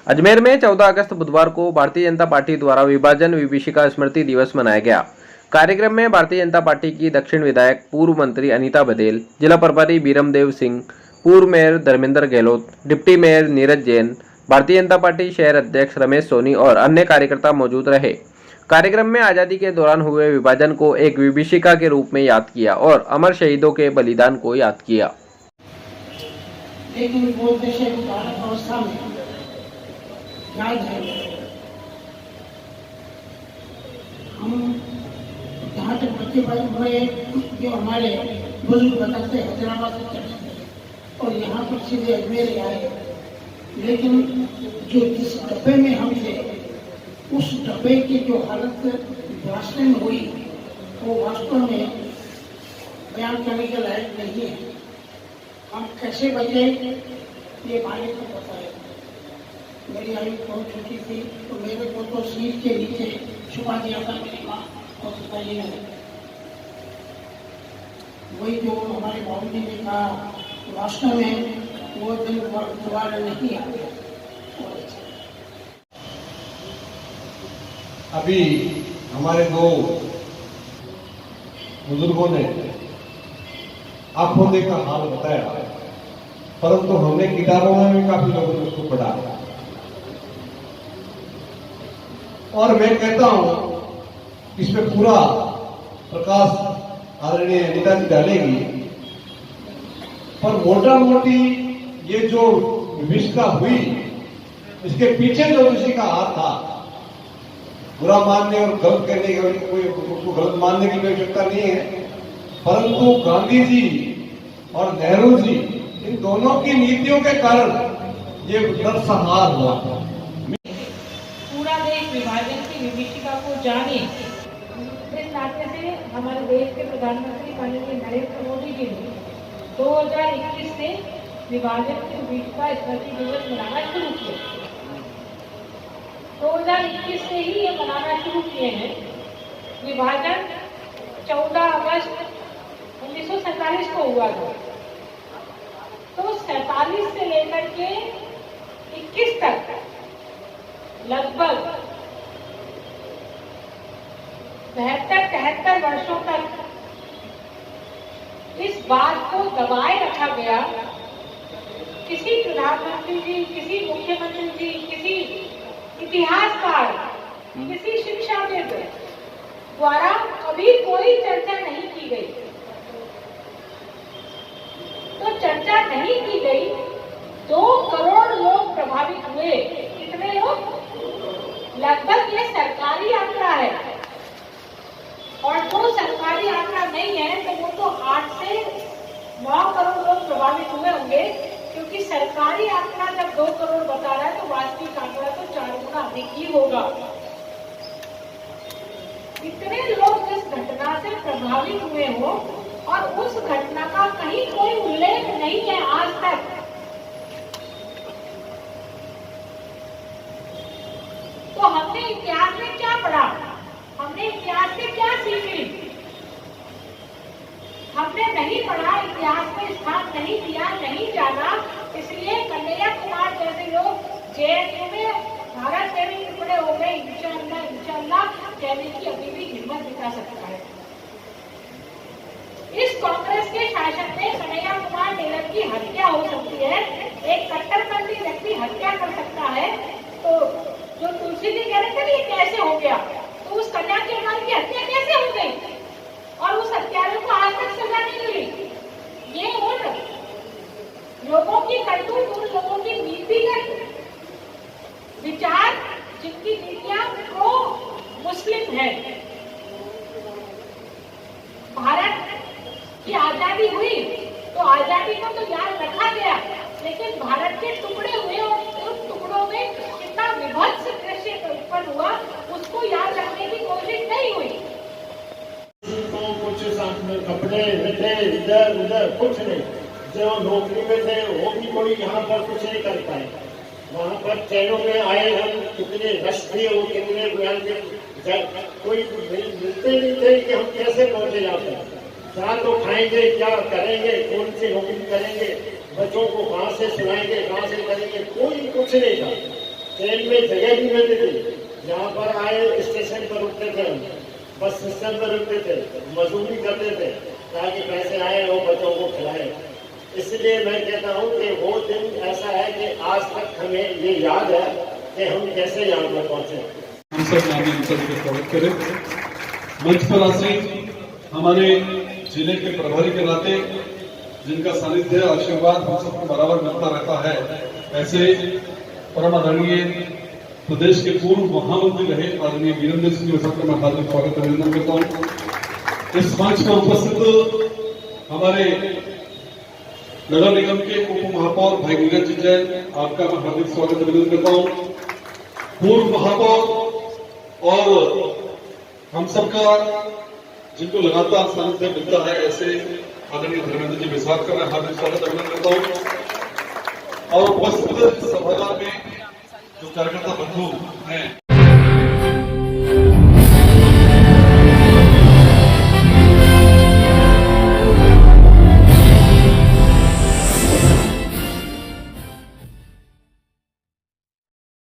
अजमेर में 14 अगस्त बुधवार को भारतीय जनता पार्टी द्वारा विभाजन विभीषिका स्मृति दिवस मनाया गया। कार्यक्रम में भारतीय जनता पार्टी की दक्षिण विधायक पूर्व मंत्री अनीता बघेल, जिला प्रभारी बीरमदेव सिंह, पूर्व mayor Dharmendra Gehlot, deputy mayor Neeraj Jain, Bharatiya Janata party शहर अध्यक्ष रमेश सोनी और अन्य कार्यकर्ता मौजूद रहे। कार्यक्रम में आजादी के दौरान हुए विभाजन को एक विभीषिका के रूप में याद किया और अमर शहीदों के बलिदान को याद किया। लेकिन वो देश अवस्था में याद है, हम जहाँ तक बच्चे हुए जो हमारे बुजुर्ग बताते हैदराबाद से चले गए और यहाँ पर सीधे अजमेर आए, लेकिन जो जिस डब्बे में हम थे उस डब्बे की जो हालत रास्ते में हुई वो वास्तव में बयान करने के लायक नहीं है। हम कैसे बचे ये मालिक को पता है। मेरी आयु बहुत छोटी थी तो मेरे को तो सीट के नीचे छुपा दिया था मेरी माँ और पिताजी ने। वही जो हमारे बाबूजी ने कहा, वास्तव में वो दिन दोबारा नहीं आते। अभी हमारे दो बुजुर्गों ने आंखों देखा हाल बताया, परंतु हमने किताबों में भी काफी लोगों ने उसको पढ़ा और मैं कहता हूं इसमें पूरा प्रकाश आदरणीय अनीता जी डालेगी, पर मोटा मोटी ये जो विभीषिका हुई इसके पीछे जो किसी का हाथ था, बुरा मानने और गलत करने की कोई उसको गलत मानने की आवश्यकता नहीं है, परंतु गांधी जी और नेहरू जी इन दोनों की नीतियों के कारण ये नरसंहार हुआ। पूरा देश विभाजन की विभीषिका को जाने, इस नाते से हमारे देश के प्रधानमंत्री माननीय नरेंद्र मोदी जी ने 2021 से विभाजन की विभीषिका स्मृति दिवस मनाना शुरू किया। 2021 से ही ये मनाना शुरू किए हैं। विभाजन 14 अगस्त 1947 को हुआ था, तो 47 से लेकर के 21 तक लगभग 72-73 वर्षों तक इस बात को दबाए रखा गया। किसी प्रधानमंत्री जी, किसी मुख्यमंत्री जी, किसी इतिहासकार, किसी शिक्षाविद द्वारा कभी कोई चर्चा नहीं की गई। तो चर्चा नहीं की गई, 2 करोड़ लोग प्रभावित हुए। कितने लोग? लगभग ये सरकारी आंकड़ा है, और जो सरकारी आंकड़ा नहीं है तो वो तो 8 से 9 करोड़ लोग प्रभावित हुए होंगे, क्योंकि सरकारी आंकड़ा जब 2 करोड़ बता रहा है तो वास्तविक आंकड़ा तो 4 गुना अधिक ही होगा। इतने लोग इस घटना से प्रभावित हुए हो और उस घटना का कहीं कोई उल्लेख नहीं है आज तक। तो हमने इतिहास में क्या पढ़ा? हमने इतिहास से क्या सीखी? हमने नहीं पढ़ा, इतिहास में स्थान नहीं दिया, नहीं जाना। इसलिए कन्हैया कुमार जैसे लोग जेएनयू में भारत के भी टुकड़े हो गए, इंशाअल्लाह कहने की अभी भी हिम्मत दिखा सकता है। इस कांग्रेस के शासन में कन्हैया कुमार टेलर की हत्या हो सकती है, एक कट्टरपंथी व्यक्ति हत्या कर सकता है। तो जो तुलसी जी कह रहे थे ये कैसे हो गया, तो उस कन्या कुमार की हत्या कैसे हो गई और उस हत्यारों को आज तक सजा नहीं मिली? ये उन लोगों की करतूत, उन लोगों की नीतिगत विचार जिनकी नीतियां प्रो मुस्लिम है। भारत की आजादी हुई तो आजादी को तो याद रखा गया, लेकिन भारत के टुकड़े हुए और उन टुकड़ों में कितना विभत्स दृश्य उत्पन्न हुआ उसको याद रखने की कोशिश नहीं हुई। तो कुछ साथ में कपड़े थे, इधर उधर कुछ नहीं। जो नौकरी में थे वो भी कोई यहाँ पर कुछ नहीं कर पाए। वहाँ पर ट्रेनों में आए हम, कितने रश थे, वो कितने कोई मिलते नहीं थे कि हम कैसे पहुंचे जाते हैं। क्या तो खाएंगे, क्या करेंगे, कौन सी नौकरी करेंगे, बच्चों को कहाँ से सुनाएंगे, कहाँ से करेंगे, कोई कुछ नहीं था। ट्रेन में जगह नहीं मिलती थी, यहाँ पर आए स्टेशन पर रुकते थे, हम बस सिस्टम पर रुकते थे, मजदूरी करते थे ताकि पैसे आए और बच्चों को खिलाए। इसलिए मैं कहता हूँ कि वो दिन ऐसा है कि आज तक हमें ये याद है कि हम कैसे यहाँ पर पहुंचे। हम सब नामी का स्वागत करें। मंच पर आसीन हमारे जिले के प्रभारी के नाते जिनका सानिध्य आशीर्वाद हम सबको बराबर मिलता रहता है, ऐसे परम आदरणीय प्रदेश के पूर्व महामंत्री रहे आदरणीय वीरेंद्र सिंह जी सबका मैं हार्दिक स्वागत अभिनंदन करता हूँ। इस मंच पर उपस्थित हमारे नगर निगम के उप महापौर भाई नीरज जैन, आपका मैं हार्दिक स्वागत अभिनंदन करता हूँ। पूर्व महापौर और हम सबका जिनको लगातार सानिध्य मिलता है, ऐसे आदरणीय धर्मेंद्र जी विशाख का मैं हार्दिक स्वागत अभिनंदन करता हूँ। और उपस्थित सभागार में जो कार्यकर्ता बंधु हैं